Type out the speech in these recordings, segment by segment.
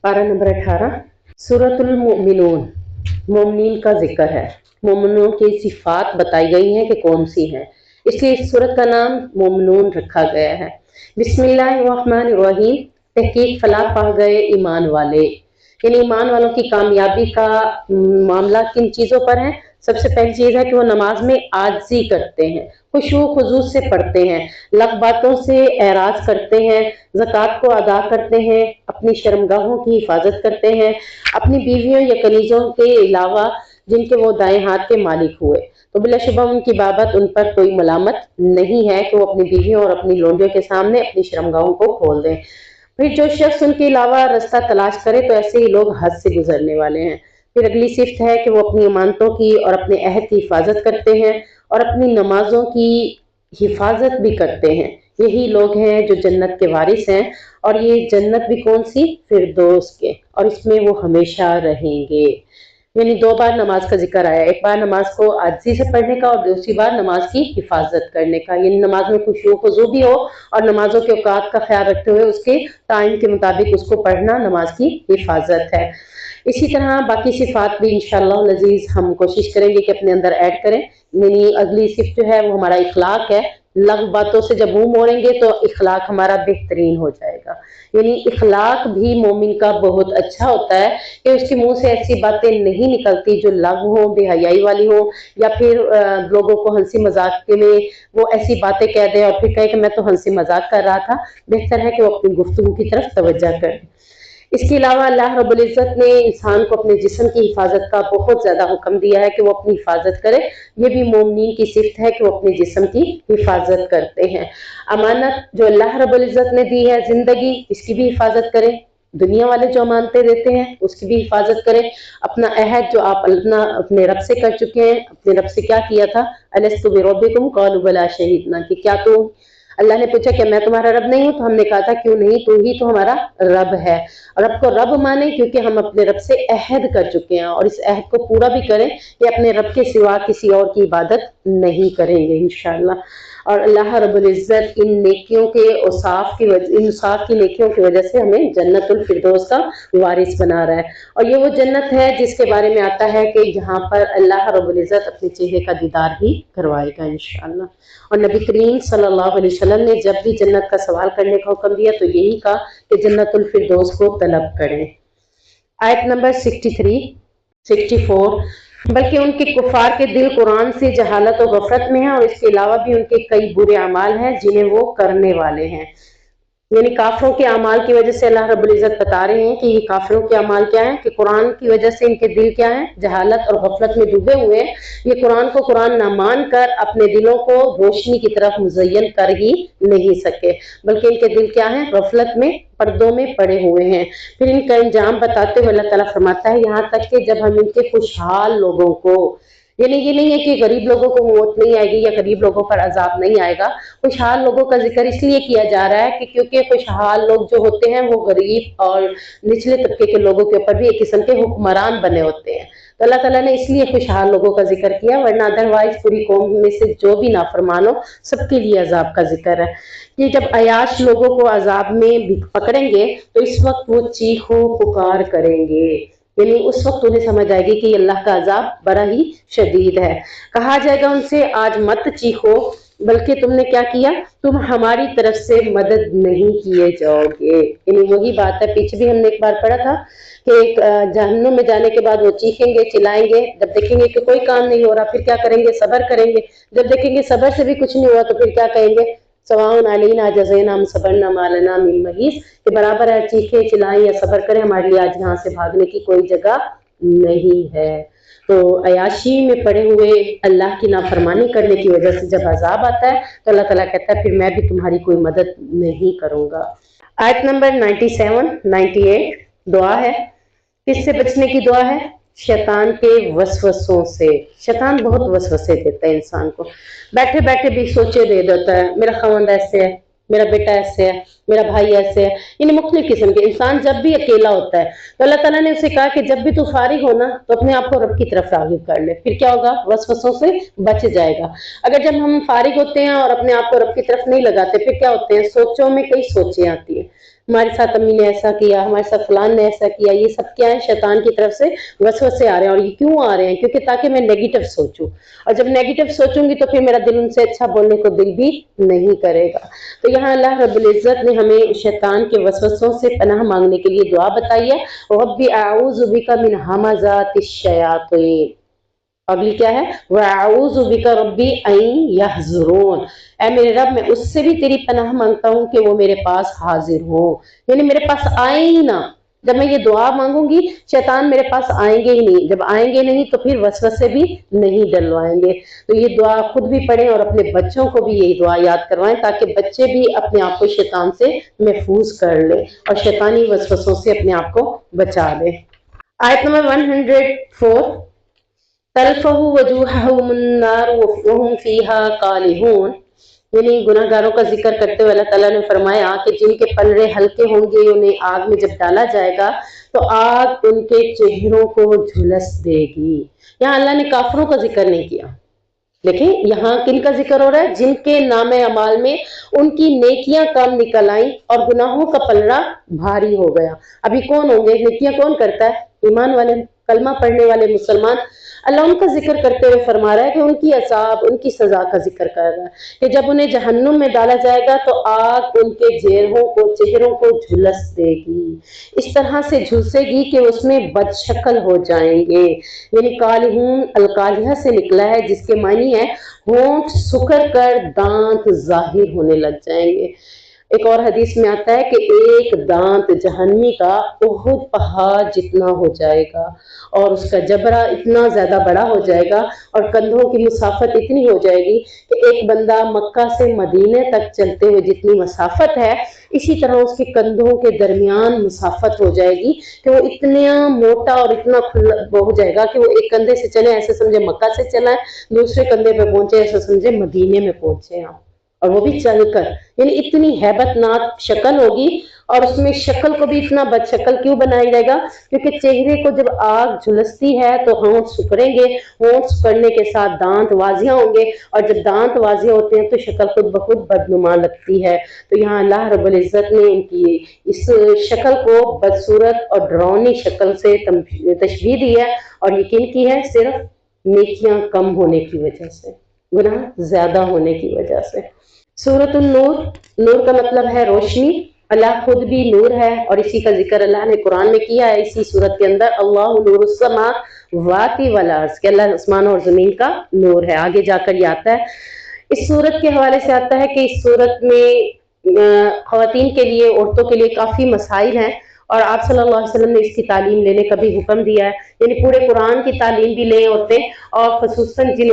पारा नंबर 18 सूरतुल मोमिनून, मोमिनीन का जिक्र है। मोमिनों की सिफात बताई गई हैं कि कौन सी हैं, इसलिए इस सूरत का नाम मोमिनून रखा गया है। बिस्मिल्लाहिर्रहमानिर्रहीम, तहकीक फलाह पा गए ईमान वाले, यानी ईमान वालों की कामयाबी का मामला किन चीज़ों पर है। सबसे पहली चीज़ है कि वो नमाज में आजिज़ी करते हैं, खुशू खुजू से पढ़ते हैं, लग बातों से एराज करते हैं, ज़कात को अदा करते हैं, अपनी शर्मगाहों की हिफाजत करते हैं, अपनी बीवियों या कनीजों के अलावा जिनके वो दाएं हाथ के मालिक हुए, तो बिलाशुबा उनकी बाबत उन पर कोई मलामत नहीं है कि वो अपनी बीवियों और अपनी लोंडियों के सामने अपनी शर्मगाहों को खोल दें। फिर जो शख्स उनके अलावा रास्ता तलाश करे तो ऐसे ही लोग हद से गुजरने वाले हैं। फिर अगली सिफ्त है कि वो अपनी अमानतों की और अपने अहद की हिफाजत करते हैं और अपनी नमाजों की हिफाजत भी करते हैं। यही लोग हैं जो जन्नत के वारिस हैं, और ये जन्नत भी कौन सी, फिरदौस के, और इसमें वो हमेशा रहेंगे। यानी दो बार नमाज का जिक्र आया, एक बार नमाज को आजिज़ी से पढ़ने का और दूसरी बार नमाज की हिफाजत करने का। यानी नमाज में खुशू खुजू भी हो और नमाजों के औकात का ख्याल रखते हुए उसके टाइम के मुताबिक उसको पढ़ना नमाज की हिफाजत है। इसी तरह बाकी सिफात भी इंशाअल्लाह लजीज हम कोशिश करेंगे कि अपने अंदर ऐड करें। यानी अगली सिफ्त जो है वो हमारा इखलाक है। लग बातों से जब मुंह मोड़ेंगे तो इखलाक हमारा बेहतरीन हो जाएगा। यानी इखलाक भी मोमिन का बहुत अच्छा होता है कि उसके मुंह से ऐसी बातें नहीं निकलती जो लग हो, बेहयाई वाली हो, या फिर लोगों को हंसी मजाक के में वो ऐसी बातें कह दे और फिर कहे कि मैं तो हंसी मजाक कर रहा था। बेहतर है कि वो अपनी गुफ्तगू की तरफ तवज्जो करें। इसके अलावा अल्लाह रब्बुल इज़्ज़त ने इंसान को अपने जिस्म की हिफाजत का बहुत ज़्यादा हुक्म दिया है कि वो अपनी हिफाजत करे। ये भी मोमिनीन की सिफ्त है कि वो अपने जिस्म की हिफाजत करते हैं। अमानत जो अल्लाह रब्बुल इज़्ज़त ने दी है ज़िंदगी, इसकी भी हिफाजत करें। दुनिया वाले जो अमानतें देते हैं उसकी भी हिफाजत करें। अपना अहद जो आप अपने रब से कर चुके हैं, अपने रब से क्या किया था, अलस्तु बिरब्बिकुम क़ालू बला शहीदना, कि क्या तू, अल्लाह ने पूछा कि मैं तुम्हारा रब नहीं हूँ, तो हमने कहा था क्यों नहीं, तू ही तो हमारा रब है। रब को रब माने क्योंकि हम अपने रब से अहद कर चुके हैं, और इस अहद को पूरा भी करें कि अपने रब के सिवा किसी और की इबादत नहीं करेंगे इंशाअल्लाह। और अल्लाह रब्बुल इज़्ज़त इन नेकियों के औसाफ की वजह, इंसाफ की नेकियों की वजह से हमें जन्नतुल फिरदौस का वारिस बना रहा है। और ये वो जन्नत है जिसके बारे में आता है कि यहाँ पर अल्लाह रब्बुल इज़्ज़त अपने चेहरे का दीदार भी करवाएगा इंशाअल्लाह। और नबी करीम सल्लल्लाहु अलैहि वसल्लम ने जब भी जन्नत का सवाल करने का हुक्म दिया तो यही कहा कि जन्नतुल फिरदौस को तलब करें। आयत नंबर 64, बल्कि उनके कुफार के दिल कुरान से जहालत और गफलत में है, और इसके अलावा भी उनके कई बुरे अमाल हैं जिन्हें वो करने वाले हैं। यानी काफिरों के अमाल की वजह से अल्लाह रब्बुल इज़्ज़त बता रहे हैं कि ये काफिरों के अमाल क्या हैं, कि कुरान की वजह से इनके दिल क्या हैं, जहालत और गफलत में डूबे हुए हैं। ये कुरान को कुरान ना मान कर अपने दिलों को रोशनी की तरफ मुज़य्यन कर ही नहीं सके, बल्कि इनके दिल क्या हैं, गफलत में, पर्दों में पड़े हुए हैं। फिर इनका इंजाम बताते हुए अल्लाह ताला फरमाता है, यहाँ तक कि जब हम इनके खुशहाल लोगों को, यानी ये नहीं है कि गरीब लोगों को मौत नहीं आएगी या गरीब लोगों पर अजाब नहीं आएगा, खुशहाल लोगों का जिक्र इसलिए किया जा रहा है कि क्योंकि खुशहाल लोग जो होते हैं वो गरीब और निचले तबके के लोगों के ऊपर भी एक किस्म के हुक्मरान बने होते हैं। तो अल्लाह ताला ने इसलिए खुशहाल लोगों का जिक्र किया, वरना अदरवाइज पूरी कौम में से जो भी नाफरमान हो सबके लिए अजाब का जिक्र है। कि जब अयाश लोगों को अजाब में पकड़ेंगे तो इस वक्त वो चीखो पुकार करेंगे, यानी उस वक्त उन्हें समझ आएगी कि अल्लाह का अजाब बड़ा ही शदीद है। कहा जाएगा उनसे, आज मत चीखो, बल्कि तुमने क्या किया, तुम हमारी तरफ से मदद नहीं किए जाओगे। यानी वही बात है, पीछे भी हमने एक बार पढ़ा था कि जहन्नुम में जाने के बाद वो चीखेंगे, चिल्लाएंगे, जब देखेंगे कि कोई काम नहीं हो रहा फिर क्या करेंगे, सब्र करेंगे, जब देखेंगे सब्र से भी कुछ नहीं हुआ तो फिर क्या कहेंगे, सवाउन अलैना जज़ैना हम सबरना मा लना मिन महीस, कि बराबर है चीखे चिल्लाएं या सब्र करें, हमारे लिए आज यहाँ से भागने की कोई जगह नहीं है। तो अयाशी में पड़े हुए अल्लाह की नाफरमानी करने की वजह से जब अजाब आता है तो अल्लाह ताला कहता है फिर मैं भी तुम्हारी कोई मदद नहीं करूंगा। आयत नंबर 98 दुआ है। किससे बचने की दुआ है, शैतान के वसवसों से। शैतान बहुत वसवसे देता है इंसान को, बैठे बैठे भी सोचे दे देता है, मेरा खवांद ऐसे है, मेरा बेटा ऐसे है, मेरा भाई ऐसे है, यानी मुख्तलिफ किस्म के। इंसान जब भी अकेला होता है तो अल्लाह ताला ने उसे कहा कि जब भी तू फारिग हो ना तो अपने आप को रब की तरफ राग़िब कर ले, फिर क्या होगा, वसवसों से बच जाएगा। अगर जब हम फारिग होते हैं और अपने आप को रब की तरफ नहीं लगाते फिर क्या होते हैं, सोचों में कई सोचें आती है, ہمارے ساتھ امی نے ایسا کیا، ہمارے ساتھ فلان نے ایسا کیا. یہ سب کیا ہے؟ شیطان کی طرف سے وسوسے آ رہے ہیں. اور یہ کیوں آ رہے ہیں؟ کیونکہ تاکہ میں نیگیٹو سوچوں، اور جب نیگیٹو سوچوں گی تو پھر میرا دل ان سے اچھا بولنے کو دل بھی نہیں کرے گا. تو یہاں اللہ رب العزت نے ہمیں شیطان کے وسوسوں سے پناہ مانگنے کے لیے دعا بتائی ہے. رب اعوذ بک من همزات الشیاطین. اگلی کیا ہے؟ وَأَعُوذُ بِكَ رَبِّ أَن يَحْضُرُونَ. اے میرے رب میں اس سے بھی تیری پناہ مانگتا ہوں کہ وہ میرے پاس حاضر ہوں، یعنی میرے پاس آئیں ہی نہ. جب میں یہ دعا مانگوں گی شیطان میرے پاس آئیں گے ہی نہیں. جب آئیں گے نہیں تو پھر وسوسے بھی نہیں ڈلوائیں گے. تو یہ دعا خود بھی پڑھیں اور اپنے بچوں کو بھی یہی دعا یاد کروائیں تاکہ بچے بھی اپنے آپ کو شیطان سے محفوظ کر لیں اور شیطانی وسوسوں سے اپنے آپ کو بچا لیں. آیت نمبر 104. تلفح وجوہہم النار وہم فیہا کالحون. یعنی گناہ گاروں کا ذکر کرتے ہوئے اللہ تعالیٰ نے فرمایا کہ جن کے پلڑے ہلکے ہوں گے انہیں آگ میں جب ڈالا جائے گا تو آگ ان کے چہروں کو جھلس دے گی. یہاں اللہ نے کافروں کا ذکر نہیں کیا، لیکن یہاں کن کا ذکر ہو رہا ہے؟ جن کے نام اعمال میں ان کی نیکیاں کم نکل آئیں اور گناہوں کا پلڑا بھاری ہو گیا. ابھی کون ہوں گے؟ نیکیاں کون کرتا ہے؟ ایمان والے، کلمہ پڑھنے والے مسلمان. اللہ ان کا ذکر کرتے ہوئے فرما رہا ہے کہ ان کی عذاب، ان کی سزا کا ذکر کر رہا ہے کہ جب انہیں جہنم میں ڈالا جائے گا تو آگ ان کے چہروں کو جھلس دے گی. اس طرح سے جھلسے گی کہ اس میں بد شکل ہو جائیں گے. یعنی کالحون الکالیہ سے نکلا ہے جس کے معنی ہے ہونٹ سکڑ کر دانت ظاہر ہونے لگ جائیں گے. ایک اور حدیث میں آتا ہے کہ ایک دانت جہنمی کا احد پہاڑ جتنا ہو جائے گا اور اس کا جبرہ اتنا زیادہ بڑا ہو جائے گا اور کندھوں کی مسافت اتنی ہو جائے گی کہ ایک بندہ مکہ سے مدینے تک چلتے ہوئے جتنی مسافت ہے اسی طرح اس کے کندھوں کے درمیان مسافت ہو جائے گی کہ وہ اتنا موٹا اور اتنا ہو جائے گا کہ وہ ایک کندھے سے چلے ایسے سمجھے مکہ سے چلا ہے، دوسرے کندھے پہ پہنچے ایسے سمجھے مدینے میں پہنچے ہیں، اور وہ بھی چل کر. یعنی اتنی ہیبت ناک شکل ہوگی. اور اس میں شکل کو بھی اتنا بد شکل کیوں بنایا جائے گا؟ کیونکہ چہرے کو جب آگ جھلستی ہے تو ہونٹ سکڑیں گے، ہونٹ سکڑنے کے ساتھ دانت واضح ہوں گے، اور جب دانت واضح ہوتے ہیں تو شکل خود بخود بدنما لگتی ہے. تو یہاں اللہ رب العزت نے ان کی اس شکل کو بدصورت اور ڈراؤنی شکل سے تشبیہ دی ہے، اور یقین کی ہے صرف نیکیاں کم ہونے کی وجہ سے، گناہ زیادہ ہونے کی وجہ سے. سورۃ النور، نور کا مطلب ہے روشنی. اللہ خود بھی نور ہے اور اسی کا ذکر اللہ نے قرآن میں کیا ہے اسی سورت کے اندر. اللہ نور السماوات والارض، کہ اللہ آسمان اور زمین کا نور ہے. آگے جا کر یہ آتا ہے اس سورت کے حوالے سے آتا ہے کہ اس سورت میں خواتین کے لیے، عورتوں کے لیے کافی مسائل ہیں، اور آپ صلی اللہ علیہ وسلم نے اس کی تعلیم لینے کا بھی حکم دیا ہے. یعنی پورے قرآن کی تعلیم بھی لیں عورتیں، اور خصوصاً جن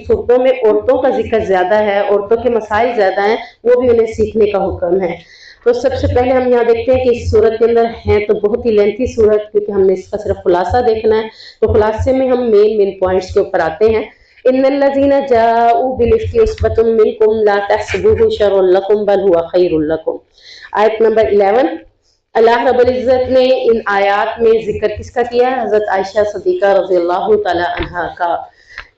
صورتوں میں عورتوں کا ذکر زیادہ ہے، عورتوں کے مسائل زیادہ ہیں، وہ بھی انہیں سیکھنے کا حکم ہے. تو سب سے پہلے ہم یہاں دیکھتے ہیں کہ اس صورت کے اندر ہے تو بہت ہی لینتھی صورت، کیونکہ ہم نے اس کا صرف خلاصہ دیکھنا ہے. تو خلاصے میں ہم مین پوائنٹس کے اوپر آتے ہیں. ان الذين جاءوا بالافك عصبة منكم لا تحسبوه شرا لكم بل هو خير لكم. آیت نمبر 11. اللہ رب العزت نے ان آیات میں ذکر کس کا کیا ہے؟ حضرت عائشہ صدیقہ رضی اللہ تعالی عنہا کا.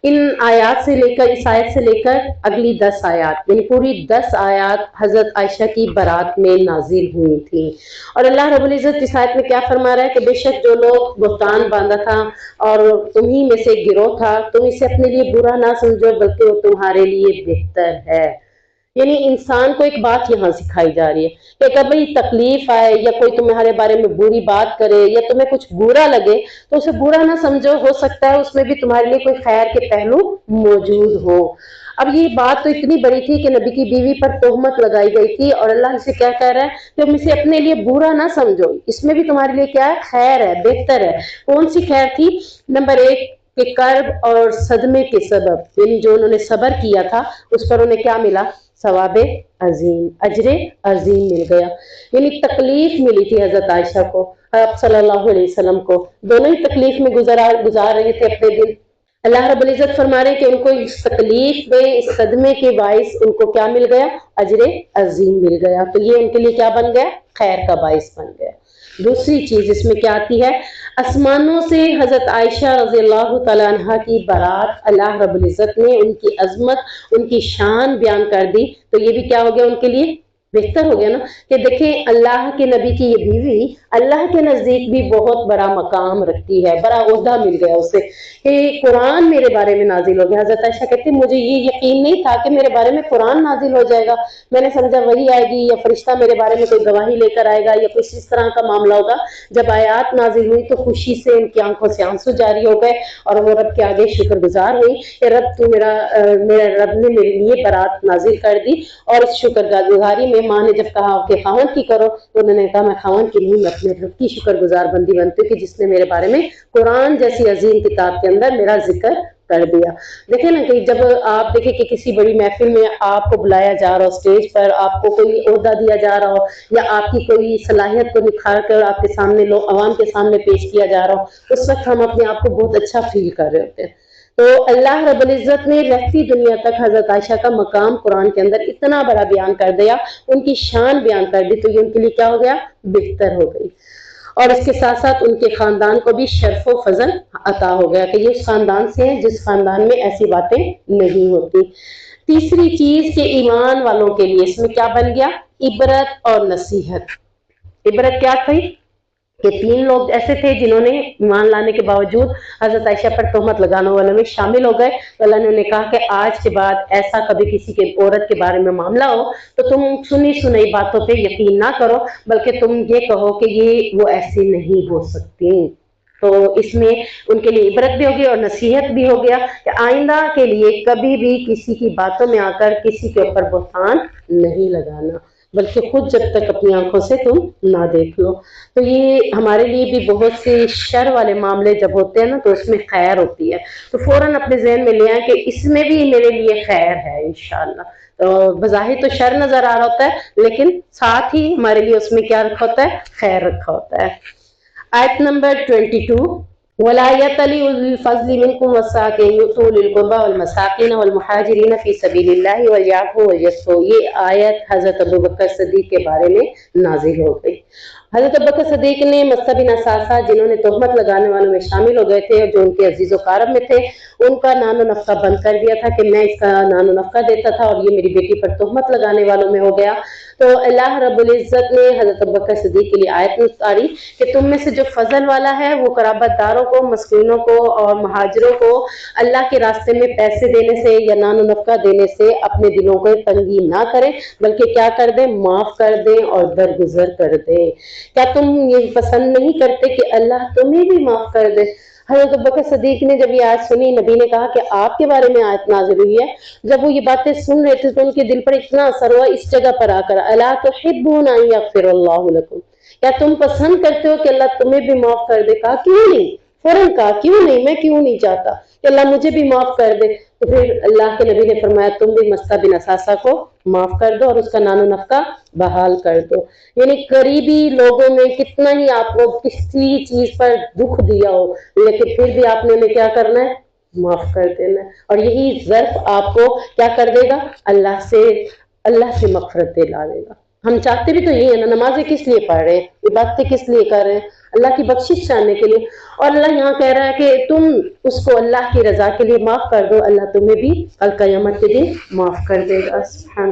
ان آیات سے لے کر، اس آیت سے لے کر اگلی 10 آیات، یعنی پوری 10 آیات حضرت عائشہ کی برات میں نازل ہوئی تھی. اور اللہ رب العزت اس آیت میں کیا فرما رہا ہے کہ بے شک جو لوگ بہتان باندھا تھا اور تمہیں میں سے گروہ تھا، تم اسے اپنے لیے برا نہ سمجھو بلکہ وہ تمہارے لیے بہتر ہے. یعنی انسان کو ایک بات یہاں سکھائی جا رہی ہے کہ کبھی تکلیف آئے یا کوئی تمہارے بارے میں بری بات کرے یا تمہیں کچھ برا لگے تو اسے برا نہ سمجھو، ہو سکتا ہے اس میں بھی تمہارے لیے کوئی خیر کے پہلو موجود ہو. اب یہ بات تو اتنی بڑی تھی کہ نبی کی بیوی پر تہمت لگائی گئی تھی، اور اللہ اسے کیا کہہ رہا ہے کہ تم اسے اپنے لیے برا نہ سمجھو، اس میں بھی تمہارے لیے کیا ہے؟ خیر ہے، بہتر ہے. کون سی خیر تھی؟ نمبر 1 کہ کرب اور صدمے کے سبب، یعنی جو انہوں نے صبر کیا تھا اس پر انہیں کیا ملا؟ ثواب عظیم، اجر عظیم مل گیا. یعنی تکلیف ملی تھی حضرت عائشہ کو، آپ صلی اللہ علیہ وسلم کو، دونوں ہی تکلیف میں گزار رہے تھے اپنے دن. اللہ رب العزت فرما رہے کہ ان کو اس تکلیف میں، اس صدمے کے باعث ان کو کیا مل گیا؟ اجر عظیم مل گیا. تو یہ ان کے لیے کیا بن گیا؟ خیر کا باعث بن گیا. دوسری چیز اس میں کیا آتی ہے؟ آسمانوں سے حضرت عائشہ رضی اللہ تعالیٰ عنہ کی برات اللہ رب العزت نے ان کی عظمت، ان کی شان بیان کر دی. تو یہ بھی کیا ہو گیا ان کے لیے؟ बेहतर हो गया ना कि देखें अल्लाह के नबी की ये बीवी अल्लाह के नजदीक भी बहुत बड़ा मकाम रखती है, बड़ा ओहदा मिल गया उसे कि कुरान मेरे बारे में नाजिल हो गया। हजरत आयशा कहती मुझे ये यकीन नहीं था कि मेरे बारे में कुरान नाजिल हो जाएगा, मैंने समझा वही आएगी या फरिश्ता मेरे बारे में कोई गवाही लेकर आएगा या कुछ इस तरह का मामला होगा। जब आयात नाजिल हुई तो खुशी से उनकी आंखों से आंसू जारी हो गए और वो रब के आगे शुक्रगुजार हुई कि रब तू मेरे रब ने मेरे लिए बारात नाजिल कर दी। और इस शुक्रगुजारी में माँ ने जब कहा कि खावन की करो तो उन्होंने कहा मैं खावन की नहीं, मैं अपने रब की शुक्रगुजार बंदी बनती हूँ कि जिसने मेरे बारे में कुरान जैसी अजीम किताब के अंदर मेरा जिक्र कर दिया। देखे ना कि जब आप देखें कि किसी बड़ी महफिल में आपको बुलाया जा रहा हो, स्टेज पर आपको कोई ओहदा दिया जा रहा हो या आपकी कोई सलाहियत को निखार कर आपके सामने लोग अवाम के सामने पेश किया जा रहा हो, उस वक्त हम अपने आप को बहुत अच्छा फील कर रहे होते हैं। तो अल्लाह रब्बुल इज्जत ने रहती दुनिया तक हजरत आयशा का मकाम कुरान के अंदर इतना बड़ा बयान कर दिया, उनकी शान बयान कर दी, तो ये उनके लिए क्या हो गया, बेहतर हो गई। और इसके साथ साथ उनके खानदान को भी शर्फ व फजल अता हो गया कि ये खानदान से है जिस खानदान में ऐसी बातें नहीं होती। तीसरी चीज के ईमान वालों के लिए इसमें क्या बन गया, इबरत और नसीहत। इबरत क्या थी कि 3 लोग ऐसे थे जिन्होंने ईमान लाने के बावजूद हजरत आयशा पर तोहमत लगाने वालों में शामिल हो गए। तो अल्लाह ने उन्हें कहा कि आज के बाद ऐसा कभी किसी के औरत के बारे में मामला हो तो तुम सुनी सुनाई बातों पे यकीन ना करो, बल्कि तुम ये कहो कि ये वो ऐसी नहीं हो सकती। तो इसमें उनके लिए इबरत भी होगी और नसीहत भी हो गया कि आइंदा के लिए कभी भी किसी की बातों में आकर किसी के ऊपर बुहतान नहीं लगाना, बल्कि खुद जब तक अपनी आंखों से तुम ना देख लो। तो ये हमारे लिए भी बहुत से शर वाले मामले जब होते हैं ना तो उसमें खैर होती है, तो फौरन अपने जहन में ले आए कि इसमें भी मेरे लिए खैर है इंशाअल्लाह। तो बज़ाहिर तो शर नजर आ रहा होता है लेकिन साथ ही हमारे लिए उसमें क्या रखा होता है, खैर रखा होता है। आयत नंबर 22, वला यतली उल फज़्ल मिनकुम वस्साकिन युतूलिल कुर्बा वल मसाकिन वल मुहाजिरीन फी सबीलिल्लाहि वल याफू वल यस्फू। ये आयत हजरत अबू बकर सिद्दीक के बारे में नाजिल हो गई। हजरत अबू बकर सिद्दीक ने मस्ता बिन असासा जिन्होंने तोहमत लगाने वालों में शामिल हो गए थे, जो उनके अजीज कारब में थे, उनका नानो नफका बंद कर दिया था कि मैं इसका नानो नफका देता था और ये मेरी बेटी पर तोहमत लगाने वालों में हो गया। तो अल्लाह रब्बुल इज्जत ने हजरत अबू बकर सिद्दीक के लिए आयत उतारी कि तुम में से जो फजल वाला है वो कराबतदारों को, मस्कीनों को और महाजरों को अल्लाह के रास्ते में पैसे देने से या नानो नफका देने से अपने दिलों को तंगी ना करें, बल्कि क्या कर दें, माफ कर दें और दरगुजर कर दें। क्या तुम ये पसंद नहीं करते कि अल्लाह तुम्हें भी माफ कर दे। हजरत अबू बकर सिद्दीक ने जब ये आयत सुनी, नबी ने कहा कि आपके बारे में आयत नाज़िल हुई है। जब वो ये बातें सुन रहे थे तो उनके दिल पर इतना असर हुआ इस जगह पर आकर, अला तुहिब्बूना अन यग़फ़िरल्लाहु लकुम, क्या तुम पसंद करते हो कि अल्लाह तुम्हें भी माफ कर दे। कहा क्यों नहीं, फौरन कहा क्यों नहीं, मैं क्यों नहीं चाहता कि अल्लाह मुझे भी माफ कर दे। तो फिर अल्लाह के नबी ने फरमाया तुम भी मस्ता बिन असासा को माफ कर दो और उसका नानो नफका बहाल कर दो। यानी करीबी लोगों में कितना ही आपको किसी चीज पर दुख दिया हो लेकिन फिर भी आपने उन्हें क्या करना है, माफ कर देना है। और यही ज़र्फ आपको क्या कर देगा, अल्लाह से मग़फ़िरत दिला देगा। हम चाहते भी तो यही है ना, नमाजें किस लिए पढ़ रहे हैं, इबादतें किस लिए कर रहे हैं, अल्लाह की बख्शिश चाहने के लिए। और अल्लाह यहाँ कह रहा है कि तुम उसको अल्लाह की रजा के लिए माफ कर दो, अल्लाह तुम्हें भी कल क़यामत के दिन माफ कर देगा। सुभान